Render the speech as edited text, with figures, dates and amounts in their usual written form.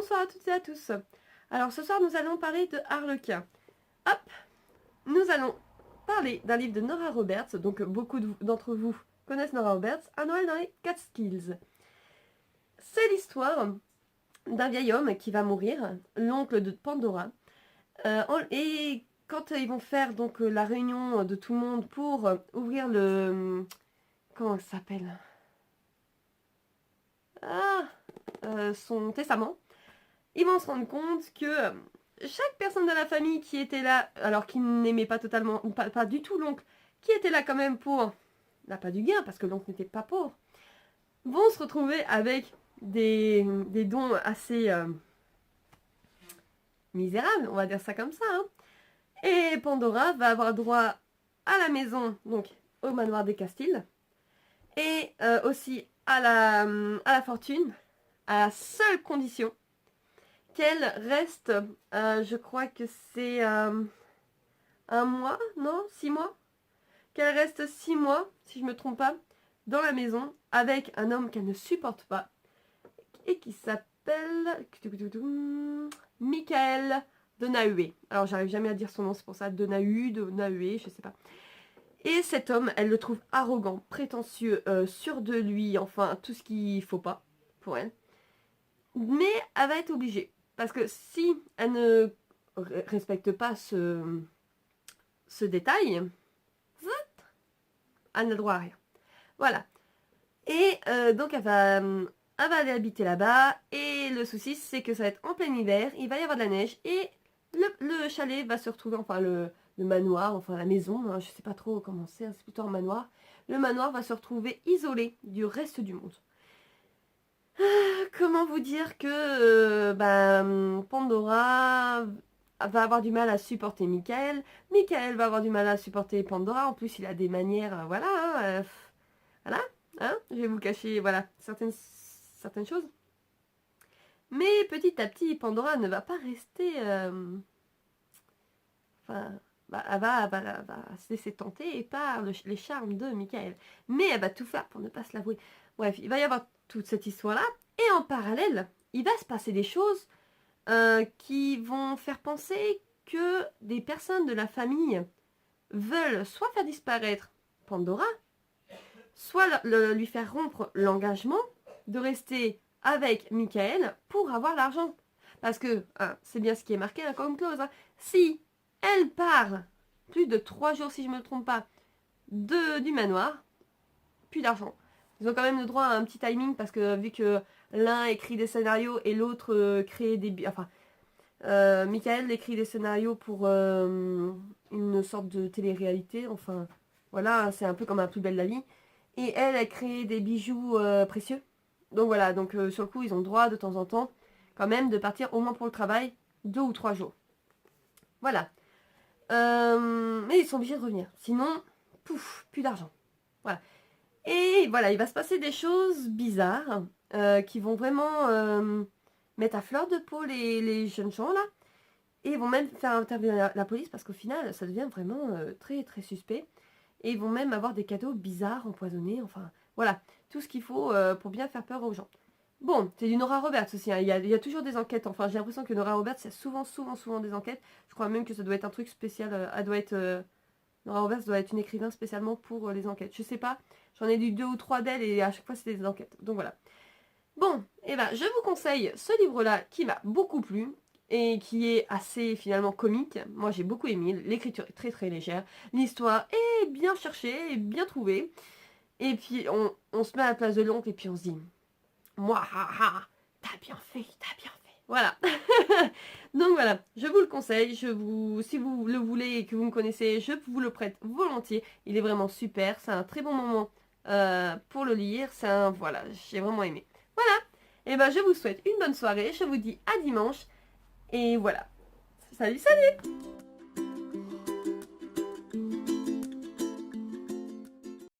Bonsoir à toutes et à tous. Alors ce soir nous allons parler de Harlequin. Hop, nous allons parler d'un livre de Nora Roberts, donc beaucoup d'entre vous connaissent Nora Roberts, Un Noël dans les Catskills. C'est l'histoire d'un vieil homme qui va mourir, l'oncle de Pandora, et quand ils vont faire donc la réunion de tout le monde pour ouvrir le... comment ça s'appelle son testament, ils vont se rendre compte que chaque personne de la famille qui était là, alors qu'ils n'aimaient pas totalement, pas du tout l'oncle, qui était là quand même pour l'appât du gain, parce que l'oncle n'était pas pauvre, vont se retrouver avec des dons assez misérables, on va dire ça comme ça. Hein. Et Pandora va avoir droit à la maison, donc au manoir des Castilles, et aussi à la fortune, à la seule condition qu'elle reste, je crois que c'est 1 mois, non 6 mois, qu'elle reste 6 mois, si je me trompe pas, dans la maison avec un homme qu'elle ne supporte pas et qui s'appelle Michael Donahue. Alors j'arrive jamais à dire son nom, c'est pour ça, Donahue, je sais pas. Et cet homme, elle le trouve arrogant, prétentieux, sûr de lui, enfin tout ce qu'il faut pas pour elle. Mais elle va être obligée. Parce que si elle ne respecte pas ce détail, elle n'a droit à rien. Voilà. Et donc elle va aller habiter là-bas. Et le souci, c'est que ça va être en plein hiver, il va y avoir de la neige. Et le chalet va se retrouver, enfin le manoir, enfin la maison, hein, je sais pas trop comment c'est plutôt un manoir. Le manoir va se retrouver isolé du reste du monde. Comment vous dire que Pandora va avoir du mal à supporter Michael. Michael va avoir du mal à supporter Pandora. En plus, il a des manières, voilà, hein, voilà, hein, je vais vous cacher, voilà, certaines choses. Mais petit à petit, Pandora ne va pas rester, enfin, elle va se laisser tenter par les charmes de Michael. Mais elle va tout faire pour ne pas se l'avouer. Bref, il va y avoir toute cette histoire-là. Et en parallèle, il va se passer des choses qui vont faire penser que des personnes de la famille veulent soit faire disparaître Pandora, soit lui faire rompre l'engagement de rester avec Michael pour avoir l'argent. Parce que, c'est bien ce qui est marqué comme clause, hein, si elle part plus de 3 jours, si je ne me trompe pas, du manoir, plus d'argent. Ils ont quand même le droit à un petit timing parce que vu que l'un écrit des scénarios et l'autre crée des... Enfin, Michael écrit des scénarios pour une sorte de télé-réalité. Enfin, voilà, c'est un peu comme un Plus belle la vie. Et elle crée des bijoux précieux. Donc voilà, donc sur le coup, ils ont le droit de temps en temps, quand même, de partir au moins pour le travail 2 ou 3 jours. Voilà. Mais ils sont obligés de revenir. Sinon, pouf, plus d'argent. Voilà. Et voilà, il va se passer des choses bizarres qui vont vraiment mettre à fleur de peau les jeunes gens là. Et ils vont même faire intervenir la police parce qu'au final, ça devient vraiment très très suspect. Et ils vont même avoir des cadeaux bizarres, empoisonnés, enfin voilà, tout ce qu'il faut pour bien faire peur aux gens. Bon, c'est du Nora Roberts aussi, hein. Il y a toujours des enquêtes, enfin j'ai l'impression que Nora Roberts, il y a souvent des enquêtes. Je crois même que ça doit être un truc spécial, elle doit être... Nora Roberts doit être une écrivain spécialement pour les enquêtes. Je sais pas, j'en ai lu 2 ou 3 d'elle et à chaque fois c'était des enquêtes. Donc voilà. Bon, et ben je vous conseille ce livre-là qui m'a beaucoup plu et qui est assez finalement comique. Moi j'ai beaucoup aimé, l'écriture est très très légère, l'histoire est bien cherchée et bien trouvée. Et puis on se met à la place de l'oncle et puis on se dit, moi, t'as bien fait, t'as bien fait. Voilà. Donc voilà, je vous le conseille, si vous le voulez et que vous me connaissez, je vous le prête volontiers. Il est vraiment super, c'est un très bon moment pour le lire. Voilà, j'ai vraiment aimé. Voilà, et ben je vous souhaite une bonne soirée, je vous dis à dimanche. Et voilà. Salut, salut!